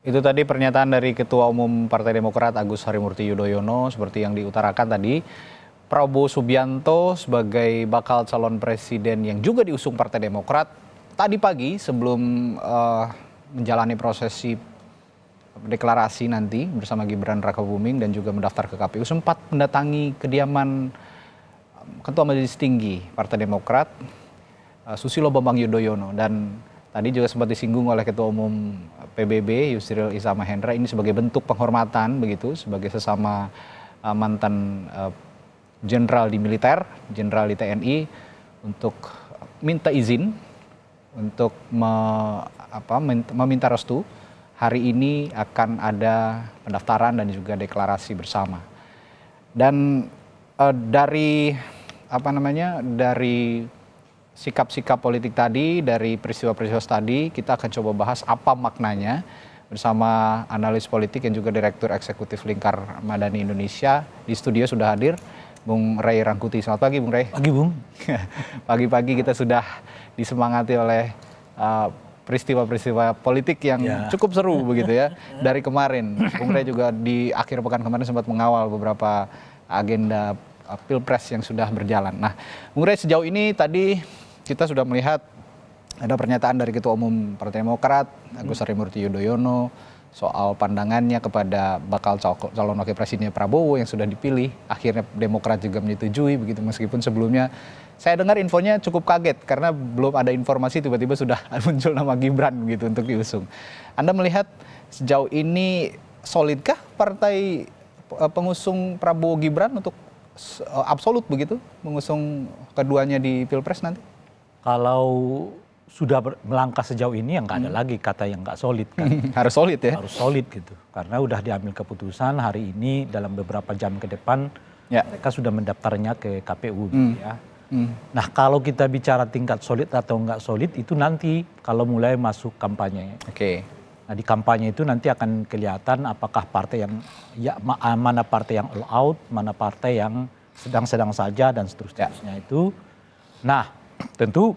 Itu tadi pernyataan dari Ketua Umum Partai Demokrat Agus Harimurti Yudhoyono seperti yang diutarakan tadi. Prabowo Subianto sebagai bakal calon presiden yang juga diusung Partai Demokrat tadi pagi sebelum menjalani prosesi deklarasi nanti bersama Gibran Rakabuming dan juga mendaftar ke KPU sempat mendatangi kediaman Ketua Majelis Tinggi Partai Demokrat Susilo Bambang Yudhoyono, dan tadi juga sempat disinggung oleh Ketua Umum PBB Yusril Iza Mahendra ini sebagai bentuk penghormatan begitu sebagai sesama mantan jenderal di militer, jenderal di TNI untuk minta izin untuk meminta restu. Hari ini akan ada pendaftaran dan juga deklarasi bersama. Dan dari sikap-sikap politik tadi, dari peristiwa-peristiwa tadi, kita akan coba bahas apa maknanya bersama analis politik yang juga Direktur Eksekutif Lingkar Madani Indonesia. Di studio sudah hadir Bung Ray Rangkuti. Selamat pagi, Bung Ray. Pagi, Bung. Pagi-pagi kita sudah disemangati oleh peristiwa-peristiwa politik yang cukup seru begitu ya dari kemarin. Bung Ray juga di akhir pekan kemarin sempat mengawal beberapa agenda Pilpres yang sudah berjalan. Nah, Bung Ray, sejauh ini tadi kita sudah melihat ada pernyataan dari Ketua Umum Partai Demokrat Agus Harimurti Yudhoyono soal pandangannya kepada bakal calon wakil presidennya Prabowo yang sudah dipilih. Akhirnya Demokrat juga menyetujui begitu, meskipun sebelumnya saya dengar infonya cukup kaget karena belum ada informasi tiba-tiba sudah muncul nama Gibran gitu untuk diusung. Anda melihat sejauh ini solidkah partai pengusung Prabowo Gibran untuk absolut begitu mengusung keduanya di Pilpres nanti? Kalau sudah melangkah sejauh ini yang nggak ada lagi kata yang nggak solid kan. Harus solid ya? Harus solid gitu. Karena udah diambil keputusan hari ini dalam beberapa jam ke depan mereka sudah mendaftarnya ke KPU gitu ya. Nah, kalau kita bicara tingkat solid atau nggak solid itu nanti kalau mulai masuk kampanye. Oke. Nah, di kampanye itu nanti akan kelihatan apakah partai yang mana partai yang all out, mana partai yang sedang-sedang saja dan seterusnya itu. Nah, tentu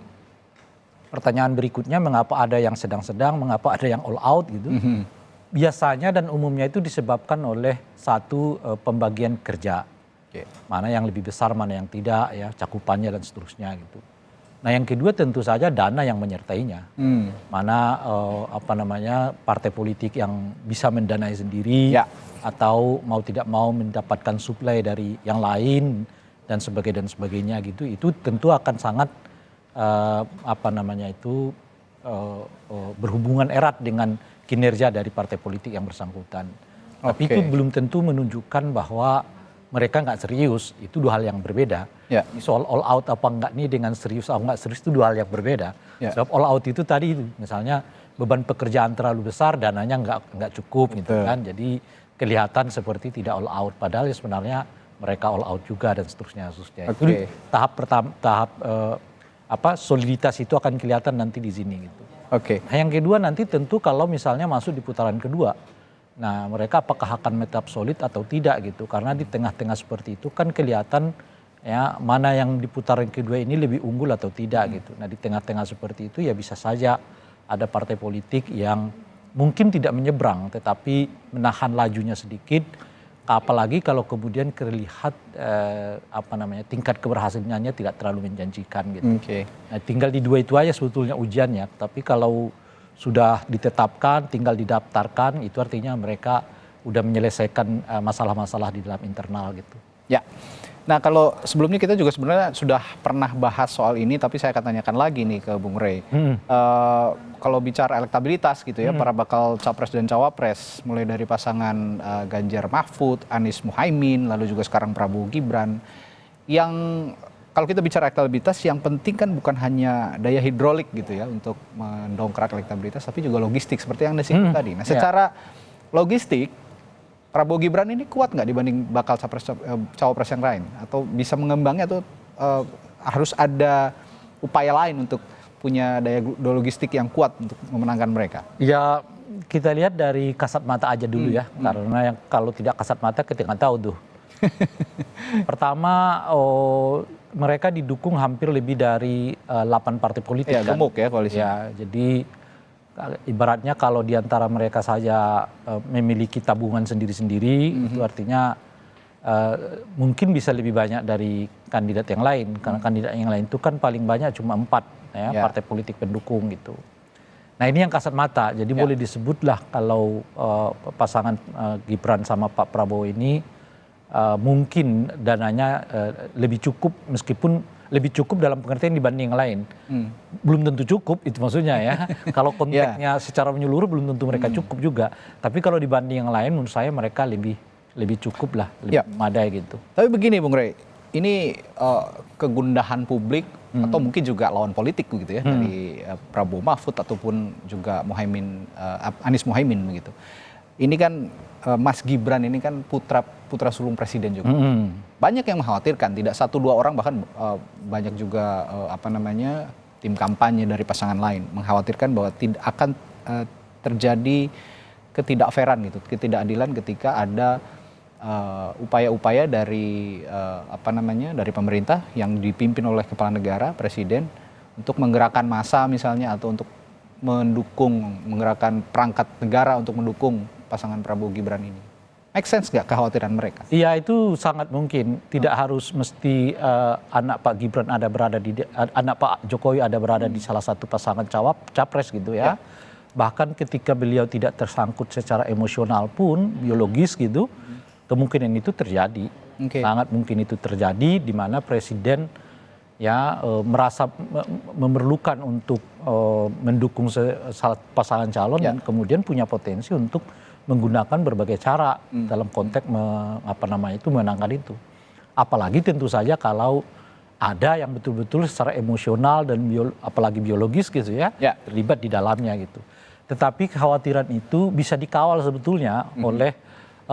pertanyaan berikutnya, mengapa ada yang sedang-sedang, mengapa ada yang all out gitu. Biasanya dan umumnya itu disebabkan oleh satu pembagian kerja. Mana yang lebih besar, mana yang tidak, ya cakupannya dan seterusnya gitu. Nah, yang kedua tentu saja dana yang menyertainya. Mana partai politik yang bisa mendanai sendiri atau mau tidak mau mendapatkan suplai dari yang lain dan sebagainya gitu. Itu tentu akan sangat berhubungan erat dengan kinerja dari partai politik yang bersangkutan. Tapi itu belum tentu menunjukkan bahwa mereka nggak serius. Itu dua hal yang berbeda. Soal all out apa enggak nih dengan serius atau enggak serius itu dua hal yang berbeda. Sebab all out itu tadi misalnya beban pekerjaan terlalu besar, dananya nggak cukup gitu kan. Jadi kelihatan seperti tidak all out, padahal sebenarnya mereka all out juga dan seterusnya. Itu tahap soliditas itu akan kelihatan nanti di sini gitu. Nah, yang kedua nanti tentu kalau misalnya masuk di putaran kedua, nah mereka apakah akan tetap solid atau tidak gitu, karena di tengah-tengah seperti itu kan kelihatan ya mana yang di putaran kedua ini lebih unggul atau tidak gitu. Nah, di tengah-tengah seperti itu ya bisa saja ada partai politik yang mungkin tidak menyeberang tetapi menahan lajunya sedikit. Apalagi kalau kemudian terlihat tingkat keberhasilannya tidak terlalu menjanjikan gitu. Nah, tinggal di dua itu aja sebetulnya ujiannya. Tapi kalau sudah ditetapkan, tinggal didaftarkan, itu artinya mereka udah menyelesaikan masalah-masalah di dalam internal gitu. Ya. Nah, kalau sebelumnya kita juga sebenarnya sudah pernah bahas soal ini, tapi saya akan tanyakan lagi nih ke Bung Ray. Kalau bicara elektabilitas gitu ya, para bakal capres dan cawapres, mulai dari pasangan Ganjar Mahfud, Anies Muhaimin, lalu juga sekarang Prabowo Gibran, yang kalau kita bicara elektabilitas, yang penting kan bukan hanya daya hidrolik gitu ya untuk mendongkrak elektabilitas, tapi juga logistik seperti yang Anda singgung tadi. Nah, secara logistik, Prabowo Gibran ini kuat nggak dibanding bakal cawapres yang lain? Atau bisa mengembangnya atau harus ada upaya lain untuk punya daya logistik yang kuat untuk memenangkan mereka? Ya, kita lihat dari kasat mata aja dulu ya. Karena yang kalau tidak kasat mata kita nggak tahu tuh. Pertama, mereka didukung hampir lebih dari 8 partai politik. Ya, gemuk ya koalisi. Ya, jadi ibaratnya kalau diantara mereka saja memiliki tabungan sendiri-sendiri, itu artinya mungkin bisa lebih banyak dari kandidat yang lain, karena kandidat yang lain itu kan paling banyak cuma 4 ya, partai politik pendukung gitu. Nah ini yang kasat mata, jadi boleh disebutlah kalau pasangan Gibran sama Pak Prabowo ini mungkin dananya lebih cukup, meskipun lebih cukup dalam pengertian dibanding yang lain. Belum tentu cukup, itu maksudnya ya. Kalau konteksnya secara menyeluruh belum tentu mereka cukup juga. Tapi kalau dibanding yang lain menurut saya mereka lebih cukup lah, lebih memadai gitu. Tapi begini Bung Rey, ini kegundahan publik atau mungkin juga lawan politik gitu ya dari Prabowo Mahfud ataupun juga Anies Muhaimin begitu. Ini kan Mas Gibran ini kan putra sulung presiden juga. Banyak yang mengkhawatirkan, tidak 1-2 orang, bahkan banyak juga tim kampanye dari pasangan lain mengkhawatirkan bahwa tidak akan terjadi ketidakfairan gitu, ketidakadilan ketika ada upaya-upaya dari dari pemerintah yang dipimpin oleh kepala negara, presiden, untuk menggerakkan massa misalnya, atau untuk menggerakkan perangkat negara untuk mendukung pasangan Prabowo Gibran ini. Make sense nggak kekhawatiran mereka? Iya, itu sangat mungkin. Tidak harus mesti anak Pak Gibran anak Pak Jokowi ada berada di salah satu pasangan capres gitu ya. Bahkan ketika beliau tidak tersangkut secara emosional pun, biologis gitu, kemungkinan itu terjadi. Sangat mungkin itu terjadi, di mana presiden merasa memerlukan untuk mendukung salah pasangan calon dan kemudian punya potensi untuk menggunakan berbagai cara dalam konteks menangkan itu. Apalagi tentu saja kalau ada yang betul-betul secara emosional dan apalagi biologis gitu ya, terlibat di dalamnya gitu. Tetapi kekhawatiran itu bisa dikawal sebetulnya oleh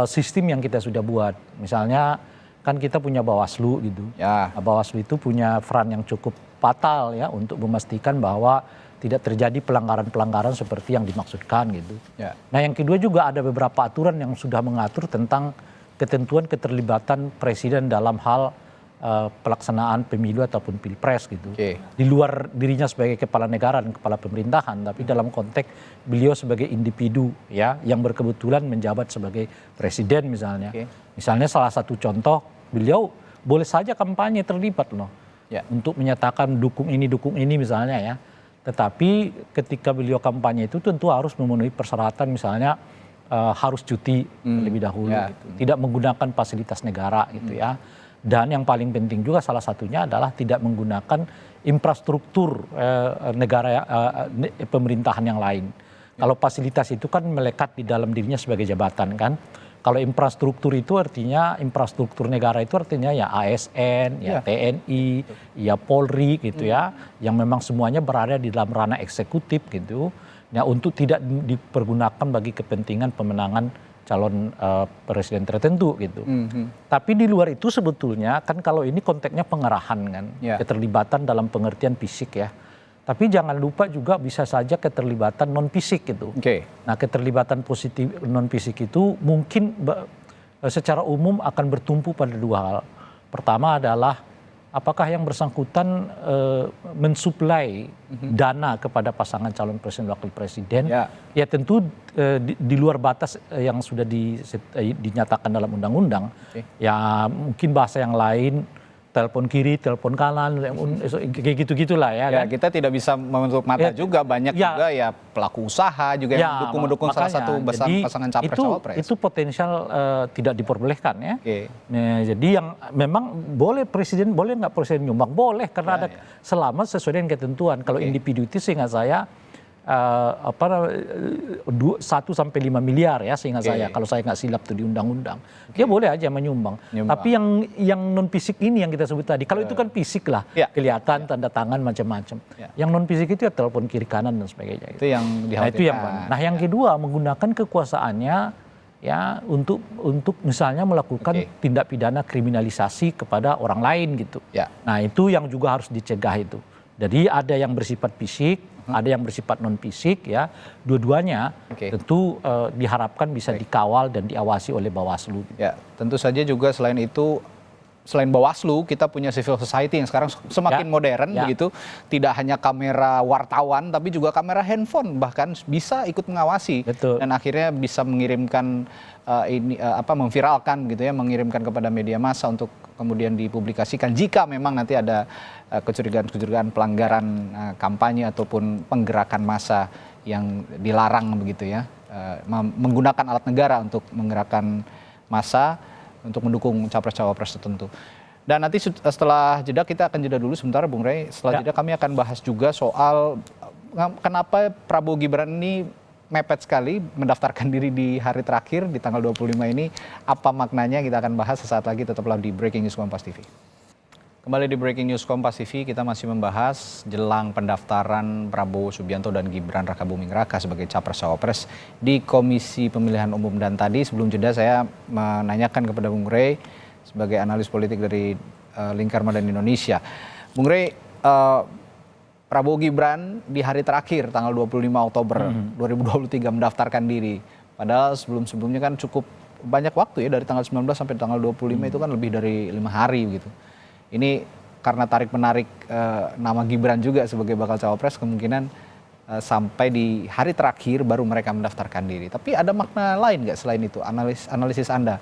sistem yang kita sudah buat. Misalnya kan kita punya Bawaslu gitu. Bawaslu itu punya peran yang cukup fatal ya untuk memastikan bahwa tidak terjadi pelanggaran-pelanggaran seperti yang dimaksudkan gitu. Nah yang kedua juga ada beberapa aturan yang sudah mengatur tentang ketentuan keterlibatan presiden dalam hal pelaksanaan pemilu ataupun pilpres gitu. Di luar dirinya sebagai kepala negara dan kepala pemerintahan, tapi dalam konteks beliau sebagai individu ya yang berkebetulan menjabat sebagai presiden misalnya. Misalnya salah satu contoh, beliau boleh saja kampanye terlibat loh. Untuk menyatakan dukung ini misalnya ya. Tetapi ketika beliau kampanye itu tentu harus memenuhi persyaratan, misalnya harus cuti terlebih dahulu gitu. Tidak menggunakan fasilitas negara gitu ya. Dan yang paling penting juga salah satunya adalah tidak menggunakan infrastruktur negara pemerintahan yang lain. Kalau fasilitas itu kan melekat di dalam dirinya sebagai jabatan kan. Kalau infrastruktur itu artinya infrastruktur negara itu artinya ya ASN, ya TNI, ya Polri gitu ya, yang memang semuanya berada di dalam ranah eksekutif gitu. Ya untuk tidak dipergunakan bagi kepentingan pemenangan calon presiden tertentu gitu. Tapi di luar itu sebetulnya kan kalau ini konteksnya pengerahan kan, keterlibatan dalam pengertian fisik ya. Tapi jangan lupa juga bisa saja keterlibatan non fisik gitu. Nah keterlibatan positif non fisik itu mungkin secara umum akan bertumpu pada 2 hal. Pertama adalah apakah yang bersangkutan mensuplai dana kepada pasangan calon presiden wakil presiden. Ya tentu di luar batas yang sudah dinyatakan dalam undang-undang. Ya mungkin bahasa yang lain, telepon kiri, telepon kanan, kayak gitu-gitulah ya kan. Kita tidak bisa menutup mata juga, banyak juga ya pelaku usaha juga yang mendukung salah satu pasangan capres-cawapres. Itu potensial tidak diperbolehkan ya. Nah, jadi yang memang boleh nggak presiden nyumbang? Boleh, karena ada selama sesuai dengan ketentuan. Kalau individu itu seingat saya 1 sampai 5 miliar ya seingat saya, kalau saya nggak silap tuh di undang-undang. Dia boleh aja menyumbang. Tapi yang non fisik ini yang kita sebut tadi, kalau itu kan fisik lah, kelihatan tanda tangan macam-macam. Yang non fisik itu ya telepon kiri kanan dan sebagainya. Itu yang dikhawatirkan. Nah yang kedua, menggunakan kekuasaannya ya untuk misalnya melakukan tindak pidana kriminalisasi kepada orang lain gitu. Nah itu yang juga harus dicegah itu. Jadi ada yang bersifat fisik, ada yang bersifat non fisik ya. Dua-duanya tentu diharapkan bisa dikawal dan diawasi oleh Bawaslu. Ya, tentu saja juga selain itu selain Bawaslu, kita punya civil society yang sekarang semakin modern begitu. Tidak hanya kamera wartawan, tapi juga kamera handphone bahkan bisa ikut mengawasi. Betul. Dan akhirnya bisa mengirimkan memviralkan gitu ya, mengirimkan kepada media massa untuk kemudian dipublikasikan jika memang nanti ada kecurigaan-kecurigaan pelanggaran kampanye ataupun penggerakan massa yang dilarang begitu ya, menggunakan alat negara untuk menggerakkan massa untuk mendukung capres-cawapres tertentu. Dan nanti setelah jeda kita akan jeda dulu sebentar Bung Rey. Setelah jeda kami akan bahas juga soal kenapa Prabowo Gibran ini mepet sekali mendaftarkan diri di hari terakhir di tanggal 25 ini. Apa maknanya kita akan bahas sesaat lagi, tetaplah di Breaking News Kompas TV. Kembali di Breaking News Kompas TV, kita masih membahas jelang pendaftaran Prabowo Subianto dan Gibran Rakabuming Raka sebagai Capres-Cawapres di Komisi Pemilihan Umum. Dan tadi sebelum jeda saya menanyakan kepada Bung Rey sebagai analis politik dari Lingkar Madani Indonesia. Bung Rey, Prabowo Gibran di hari terakhir tanggal 25 Oktober 2023 mendaftarkan diri. Padahal sebelum-sebelumnya kan cukup banyak waktu ya, dari tanggal 19 sampai tanggal 25 itu kan lebih dari 5 hari gitu. Ini karena tarik-menarik nama Gibran juga sebagai bakal cawapres, kemungkinan sampai di hari terakhir baru mereka mendaftarkan diri. Tapi ada makna lain nggak selain itu, analisis Anda?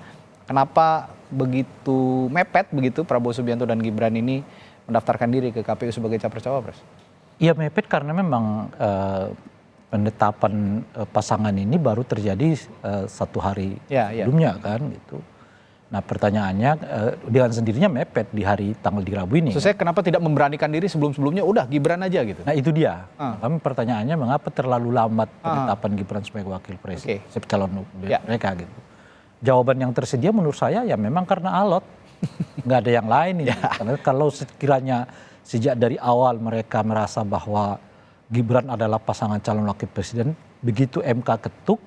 Kenapa begitu mepet begitu Prabowo Subianto dan Gibran ini mendaftarkan diri ke KPU sebagai capres-cawapres? Iya mepet karena memang penetapan pasangan ini baru terjadi 1 hari sebelumnya kan gitu. Nah pertanyaannya dengan sendirinya mepet di hari tanggal di Rabu ini. Saya kenapa tidak memberanikan diri sebelum-sebelumnya udah Gibran aja gitu? Nah itu dia. Kami pertanyaannya mengapa terlalu lambat penetapan Gibran sebagai wakil presiden, calon mereka gitu. Jawaban yang tersedia menurut saya ya memang karena alot. Nggak ada yang lain ini. Karena kalau sekiranya sejak dari awal mereka merasa bahwa Gibran adalah pasangan calon wakil presiden, begitu MK ketuk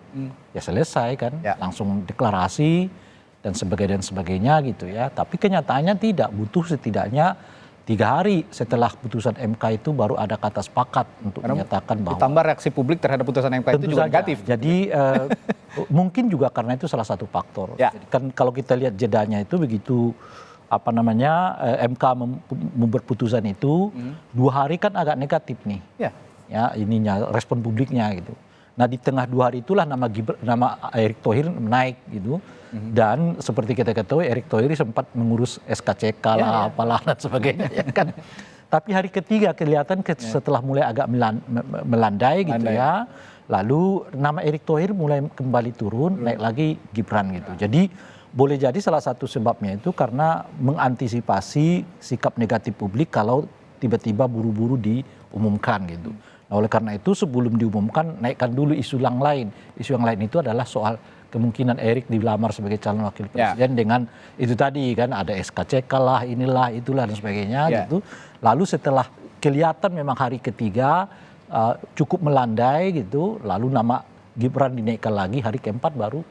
ya selesai kan, langsung deklarasi dan sebagainya gitu ya. Tapi kenyataannya tidak, butuh setidaknya 3 hari setelah putusan MK itu baru ada kata sepakat untuk menyatakan bahwa. Ditambah reaksi publik terhadap putusan MK itu juga negatif. Jadi mungkin juga karena itu salah satu faktor. Jadi kan kalau kita lihat jedanya itu begitu MK membuat putusan itu 2 hari kan agak negatif nih. Ya ininya respon publiknya gitu. Nah di tengah 2 hari itulah nama Erick Thohir naik gitu. Dan seperti kita ketahui Erick Thohir sempat mengurus SKCK lah apalah dan sebagainya ya kan. Tapi hari ketiga kelihatan setelah mulai agak melandai gitu ya. Lalu nama Erick Thohir mulai kembali turun, naik lagi Gibran gitu. Jadi boleh jadi salah satu sebabnya itu karena mengantisipasi sikap negatif publik kalau tiba-tiba buru-buru diumumkan gitu. Nah, oleh karena itu sebelum diumumkan naikkan dulu isu yang lain. Isu yang lain itu adalah soal kemungkinan Erick dilamar sebagai calon wakil presiden dengan itu tadi kan ada SKCK lah, inilah, itulah dan sebagainya gitu. Lalu setelah kelihatan memang hari ketiga cukup melandai gitu, lalu nama Gibran dinaikkan lagi hari keempat baru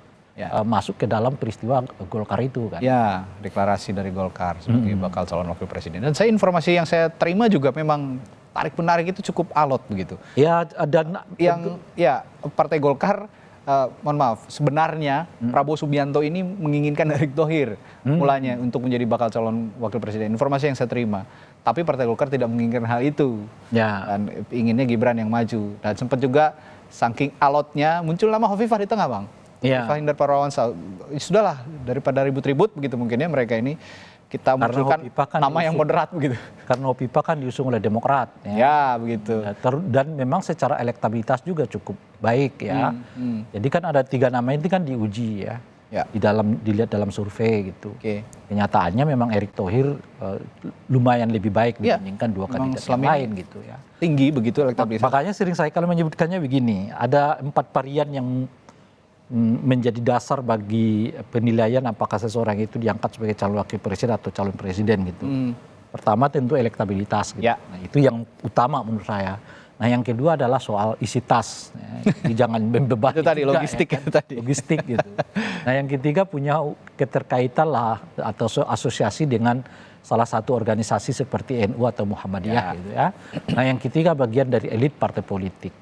masuk ke dalam peristiwa Golkar itu kan. Ya, deklarasi dari Golkar sebagai bakal calon wakil presiden. Dan informasi yang saya terima juga memang tarik menarik itu cukup alot begitu. Ya dan yang Partai Golkar mohon maaf, sebenarnya Prabowo Subianto ini menginginkan Erick Thohir mulanya untuk menjadi bakal calon wakil presiden. Informasi yang saya terima. Tapi Partai Golkar tidak menginginkan hal itu. Dan inginnya Gibran yang maju. Dan sempat juga saking alotnya muncul nama Hovifah di tengah, Bang. Hovifah Indar Parawansa. Sudahlah, daripada ribut-ribut begitu mungkin ya mereka ini, kita munculkan nama yang moderat begitu. Karena Hovifah kan diusung oleh Demokrat. Ya begitu. Dan memang secara elektabilitas juga cukup baik ya. Jadi kan ada 3 nama ini kan diuji ya. Dilihat dalam survei gitu. Kenyataannya memang Erick Thohir lumayan lebih baik dibandingkan 2 kandidat yang lain gitu ya. Tinggi begitu elektabilitas. Makanya sering saya kalau menyebutkannya begini, ada 4 varian yang menjadi dasar bagi penilaian apakah seseorang itu diangkat sebagai calon wakil presiden atau calon presiden gitu. Pertama tentu elektabilitas gitu. Nah, itu yang utama menurut saya. Nah, yang kedua adalah soal isi tas. Jadi jangan membebani. Itu tadi logistik ya, kan? Logistik gitu. Nah, yang ketiga punya keterkaitan lah atau asosiasi dengan salah satu organisasi seperti NU atau Muhammadiyah gitu ya. Nah, yang ketiga bagian dari elit partai politik.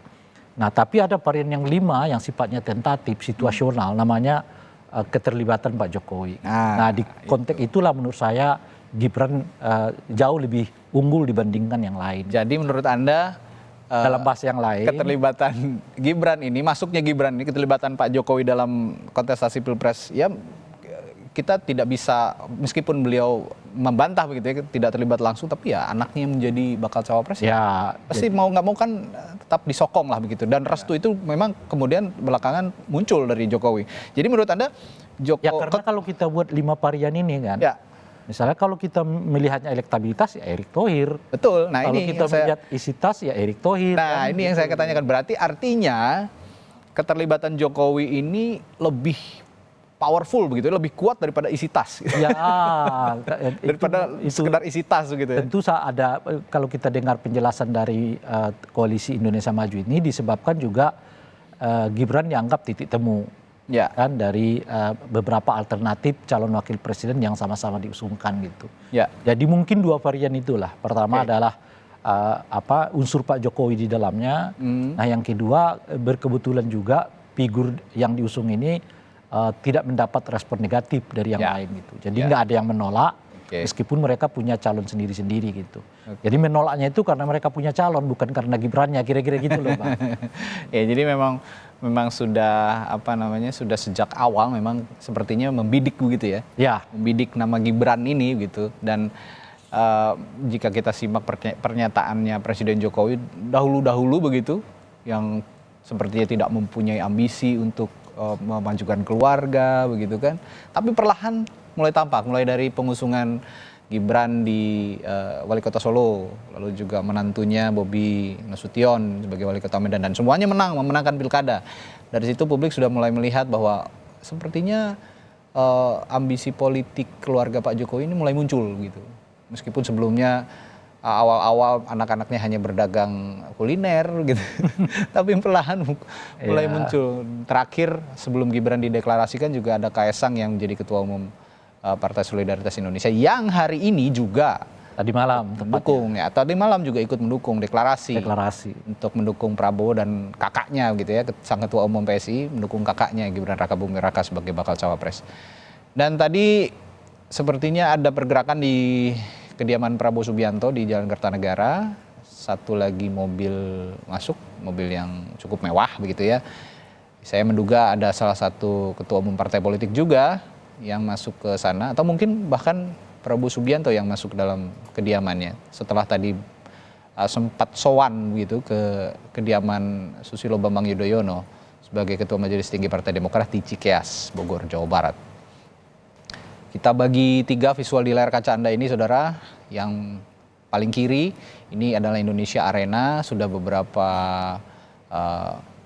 Nah, tapi ada varian yang 5 yang sifatnya tentatif, situasional, namanya keterlibatan Pak Jokowi. Nah di konteks itulah menurut saya Gibran jauh lebih unggul dibandingkan yang lain. Jadi menurut Anda dalam bahasa yang lain, keterlibatan Gibran ini, masuknya Gibran ini, keterlibatan Pak Jokowi dalam kontestasi Pilpres, ya kita tidak bisa, meskipun beliau membantah begitu ya, tidak terlibat langsung, tapi ya anaknya yang menjadi bakal cawapres ya pasti mau nggak mau kan tetap disokong lah begitu. Dan restu itu memang kemudian belakangan muncul dari Jokowi. Jadi menurut Anda ya karena kalau kita buat 5 varian ini kan, misalnya kalau kita melihatnya elektabilitas ya Erick Thohir. Betul. Nah, kalau ini kita melihat isitas ya Erick Thohir. Nah kan, ini yang saya tanyakan, berarti artinya keterlibatan Jokowi ini lebih powerful begitu, lebih kuat daripada isi tas. Ya, daripada sekedar isi tas gitu ya. Tentu ada, kalau kita dengar penjelasan dari Koalisi Indonesia Maju ini disebabkan juga Gibran dianggap titik temu kan dari beberapa alternatif calon wakil presiden yang sama-sama diusungkan gitu. Jadi mungkin 2 varian itulah. Pertama adalah unsur Pak Jokowi di dalamnya. Nah, yang kedua berkebetulan juga figur yang diusung ini tidak mendapat respon negatif dari yang lain gitu. Jadi nggak ada yang menolak, meskipun mereka punya calon sendiri-sendiri gitu. Jadi menolaknya itu karena mereka punya calon, bukan karena Gibrannya, kira-kira gitu loh, Pak. Ya, jadi memang sudah sudah sejak awal memang sepertinya membidik begitu ya. Membidik nama Gibran ini gitu. Dan jika kita simak pernyataannya Presiden Jokowi dahulu begitu, yang sepertinya tidak mempunyai ambisi untuk memajukan keluarga begitu kan, tapi perlahan mulai tampak, mulai dari pengusungan Gibran di Wali Kota Solo, lalu juga menantunya Bobi Nasution sebagai Wali Kota Medan, dan semuanya memenangkan pilkada. Dari situ publik sudah mulai melihat bahwa sepertinya ambisi politik keluarga Pak Jokowi ini mulai muncul gitu, meskipun sebelumnya awal-awal anak-anaknya hanya berdagang kuliner gitu. Tapi perlahan mulai muncul. Terakhir sebelum Gibran dideklarasikan juga ada Kaesang yang menjadi ketua umum Partai Solidaritas Indonesia yang hari ini juga tadi malam mendukung tadi malam juga ikut mendukung deklarasi untuk mendukung Prabowo dan kakaknya gitu ya, sang ketua umum PSI mendukung kakaknya Gibran Rakabuming Raka sebagai bakal cawapres. Dan tadi sepertinya ada pergerakan di kediaman Prabowo Subianto di Jalan Kertanegara. Satu lagi mobil masuk, mobil yang cukup mewah begitu ya. Saya menduga ada salah satu ketua umum partai politik juga yang masuk ke sana, atau mungkin bahkan Prabowo Subianto yang masuk dalam kediamannya setelah tadi sempat sowan gitu ke kediaman Susilo Bambang Yudhoyono sebagai Ketua Majelis Tinggi Partai Demokrat di Cikeas, Bogor, Jawa Barat. Kita bagi 3 visual di layar kaca Anda ini, saudara. Yang paling kiri ini adalah Indonesia Arena, sudah beberapa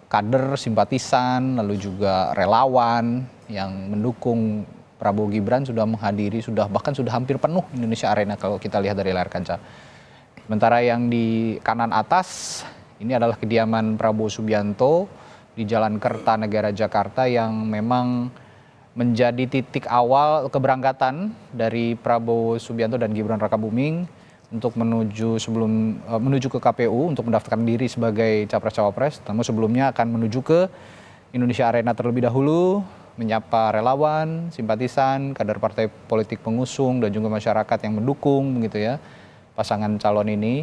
kader, simpatisan, lalu juga relawan yang mendukung Prabowo Gibran sudah menghadiri, bahkan sudah hampir penuh Indonesia Arena kalau kita lihat dari layar kaca. Sementara yang di kanan atas ini adalah kediaman Prabowo Subianto di Jalan Kertanegara Jakarta, yang memang menjadi titik awal keberangkatan dari Prabowo Subianto dan Gibran Rakabuming untuk menuju ke KPU untuk mendaftarkan diri sebagai capres-cawapres. Namun sebelumnya akan menuju ke Indonesia Arena terlebih dahulu, menyapa relawan, simpatisan, kader partai politik pengusung dan juga masyarakat yang mendukung begitu ya pasangan calon ini.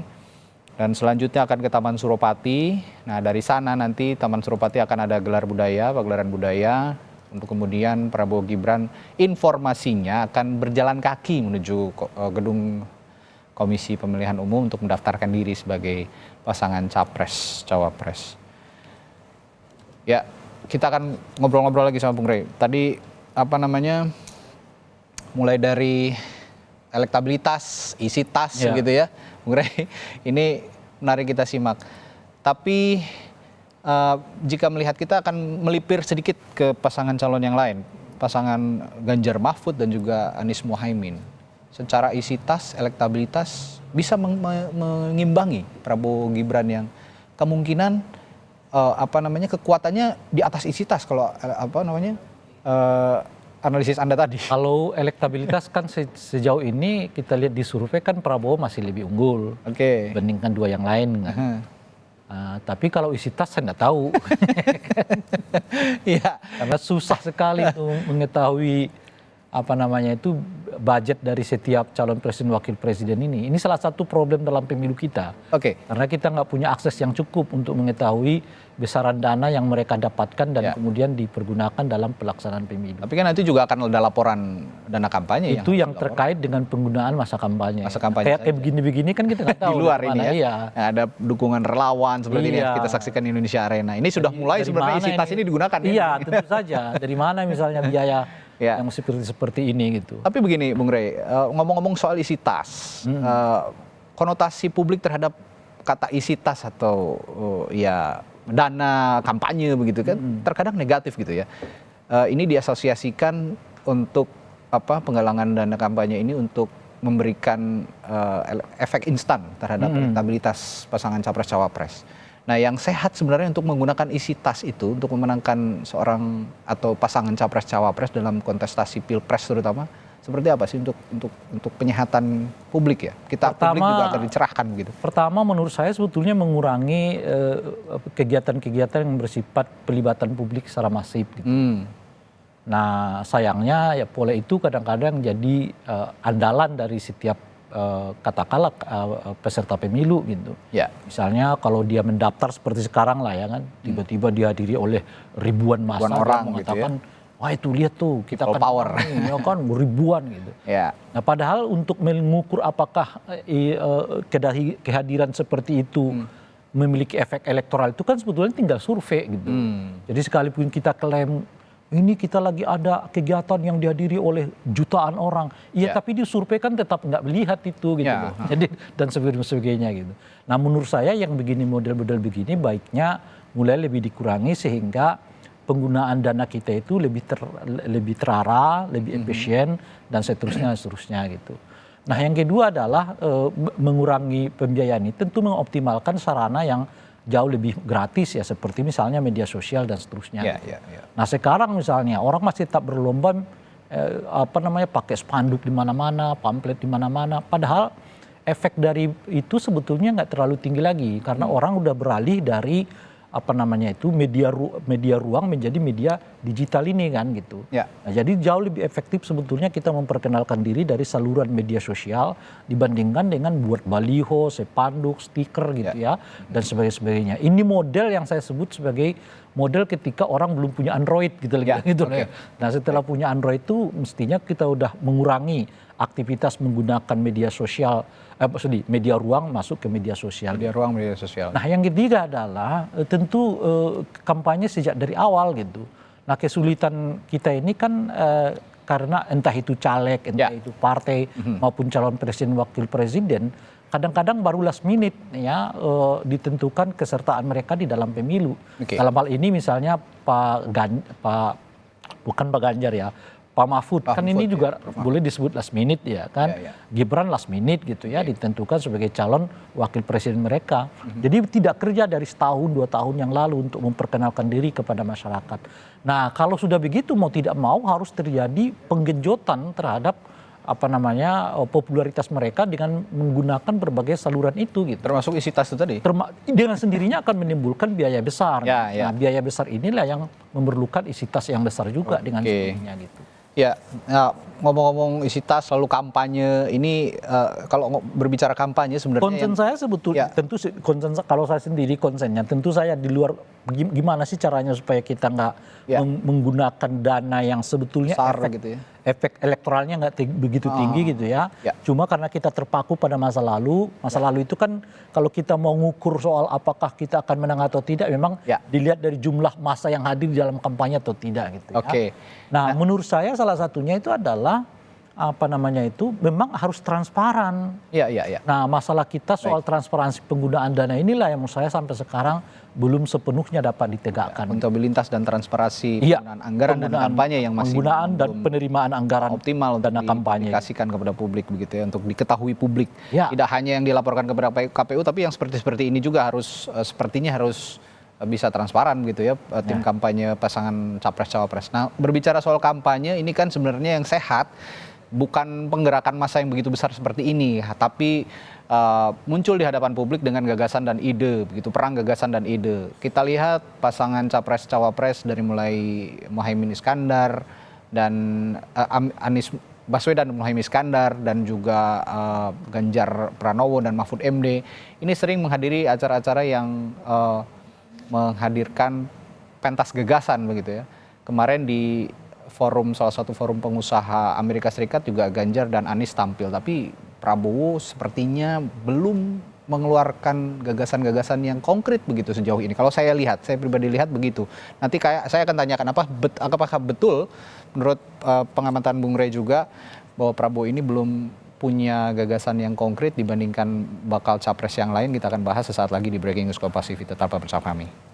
Dan selanjutnya akan ke Taman Suropati. Nah, dari sana nanti Taman Suropati akan ada pagelaran budaya. Untuk kemudian Prabowo Gibran informasinya akan berjalan kaki menuju gedung Komisi Pemilihan Umum untuk mendaftarkan diri sebagai pasangan capres-cawapres. Ya, kita akan ngobrol-ngobrol lagi sama Bung Rey. Tadi mulai dari elektabilitas, isi tas gitu ya, Bung Rey. Ini menarik kita simak. Tapi jika melihat, kita akan melipir sedikit ke pasangan calon yang lain, pasangan Ganjar Mahfud dan juga Anies Muhaimin. Secara isi tas, elektabilitas bisa mengimbangi Prabowo Gibran yang kemungkinan kekuatannya di atas isi tas kalau analisis Anda tadi. Kalau elektabilitas kan sejauh ini kita lihat di survei kan Prabowo masih lebih unggul dibandingkan 2 yang lain kan. Tapi kalau isi tas saya nggak tahu. Iya. Karena susah sekali tuh mengetahui budget dari setiap calon presiden wakil presiden ini. Ini salah satu problem dalam pemilu kita. Oke. Karena kita nggak punya akses yang cukup untuk mengetahui besaran dana yang mereka dapatkan dan kemudian dipergunakan dalam pelaksanaan pemilu. Tapi kan nanti juga akan ada laporan dana kampanye. Itu yang terkait dengan penggunaan masa kampanye. Masa kampanye kayak begini-begini kan kita nggak tahu. Di luar ini mana, ya. iya. Ada dukungan relawan seperti ini yang kita saksikan di Indonesia Arena. Ini sudah mulai sebenarnya isi tas ini digunakan. Iya, tentu saja. Dari mana misalnya biaya yang seperti ini gitu. Tapi begini Bung Rey, ngomong-ngomong soal isi tas, konotasi publik terhadap kata isi tas atau dana kampanye begitu kan terkadang negatif gitu ya. Ini diasosiasikan untuk penggalangan dana kampanye ini untuk memberikan efek instan terhadap elektabilitas pasangan capres-cawapres. Nah, yang sehat sebenarnya untuk menggunakan isi tas itu untuk memenangkan seorang atau pasangan capres-cawapres dalam kontestasi pilpres terutama, seperti apa sih untuk penyehatan publik ya? Publik juga akan dicerahkan gitu. Pertama menurut saya sebetulnya mengurangi kegiatan-kegiatan yang bersifat pelibatan publik secara masif gitu. Nah, sayangnya ya pola itu kadang-kadang jadi andalan dari setiap katakanlah peserta pemilu gitu. Ya. Misalnya kalau dia mendaftar seperti sekarang lah ya kan, tiba-tiba dihadiri oleh ribuan massa orang mengatakan, gitu ya. Wah itu lihat tuh kita People kan power. Ya kan ribuan gitu. Ya. Nah padahal untuk mengukur apakah kehadiran seperti itu memiliki efek elektoral itu kan sebetulnya tinggal survei gitu. Jadi sekalipun kita klaim ini kita lagi ada kegiatan yang dihadiri oleh jutaan orang. Iya, tapi di survei kan tetap nggak melihat itu gitu loh. Jadi dan sebagainya gitu. Nah, menurut saya yang begini model-model begini baiknya mulai lebih dikurangi sehingga penggunaan dana kita itu lebih terarah, lebih efisien dan seterusnya gitu. Nah, yang kedua adalah mengurangi pembiayaan ini tentu mengoptimalkan sarana yang jauh lebih gratis ya seperti misalnya media sosial dan seterusnya. Nah sekarang misalnya orang masih tetap berlomba pakai spanduk di mana-mana, pamflet di mana-mana. Padahal efek dari itu sebetulnya nggak terlalu tinggi lagi karena orang udah beralih dari media ruang menjadi media digital ini kan gitu. Nah, jadi jauh lebih efektif sebetulnya kita memperkenalkan diri dari saluran media sosial dibandingkan dengan buat baliho, spanduk, stiker gitu ya dan sebagainya. Ini model yang saya sebut sebagai model ketika orang belum punya Android gitu ya. Nah, setelah punya Android itu mestinya kita udah mengurangi aktivitas menggunakan media sosial media ruang masuk ke media sosial. Media ruang, media sosial. Nah, yang ketiga adalah tentu kampanye sejak dari awal gitu. Nah, kesulitan kita ini kan karena entah itu caleg, entah itu partai maupun calon presiden wakil presiden, kadang-kadang baru last minute ya ditentukan kesertaan mereka di dalam pemilu. Dalam hal ini misalnya bukan Pak Ganjar ya. Pak Mahfud kan ini juga boleh disebut last minute ya kan. Gibran last minute gitu ya ditentukan sebagai calon wakil presiden mereka. Jadi tidak kerja dari setahun 2 tahun yang lalu untuk memperkenalkan diri kepada masyarakat. Nah kalau sudah begitu mau tidak mau harus terjadi penggenjotan terhadap popularitas mereka dengan menggunakan berbagai saluran itu gitu. Termasuk isi tas itu tadi? Dengan sendirinya akan menimbulkan biaya besar. Nah biaya besar inilah yang memerlukan isi tas yang besar juga dengan sendirinya gitu. Ya, ngomong-ngomong isi tas lalu kampanye ini kalau berbicara kampanye sebenarnya konsen saya sebetulnya tentu kalau saya sendiri konsennya tentu saya di luar gimana sih caranya supaya kita nggak menggunakan dana yang sebetulnya efek elektoralnya nggak begitu tinggi gitu ya. Cuma karena kita terpaku pada masa lalu itu kan kalau kita mau ngukur soal apakah kita akan menang atau tidak memang dilihat dari jumlah massa yang hadir di dalam kampanye atau tidak gitu ya. Nah, menurut saya salah satunya itu adalah memang harus transparan. Nah, masalah kita soal transparansi penggunaan dana inilah yang menurut saya sampai sekarang belum sepenuhnya dapat ditegakkan. Akuntabilitas dan transparansi penggunaan anggaran dan kampanye yang masih penggunaan dan penerimaan anggaran optimal untuk dana kampanye dikasihkan kepada publik begitu ya, untuk diketahui publik. Tidak hanya yang dilaporkan kepada KPU tapi yang seperti ini juga sepertinya harus bisa transparan gitu ya tim kampanye pasangan capres-cawapres. Nah, berbicara soal kampanye ini kan sebenarnya yang sehat bukan penggerakan massa yang begitu besar seperti ini, tapi muncul di hadapan publik dengan gagasan dan ide, begitu, perang gagasan dan ide. Kita lihat pasangan capres-cawapres dari mulai Muhaimin Iskandar dan Anies Baswedan dan Muhaimin Iskandar dan juga Ganjar Pranowo dan Mahfud MD ini sering menghadiri acara-acara yang menghadirkan pentas gagasan begitu ya. Kemarin di salah satu forum pengusaha Amerika Serikat juga Ganjar dan Anies tampil, tapi Prabowo sepertinya belum mengeluarkan gagasan-gagasan yang konkret begitu sejauh ini. Kalau saya pribadi lihat begitu. Nanti saya akan tanyakan apakah betul menurut pengamatan Bung Rey juga bahwa Prabowo ini belum punya gagasan yang konkret dibandingkan bakal capres yang lain. Kita akan bahas sesaat lagi di Breaking News Kompas TV. Tetap bersama kami.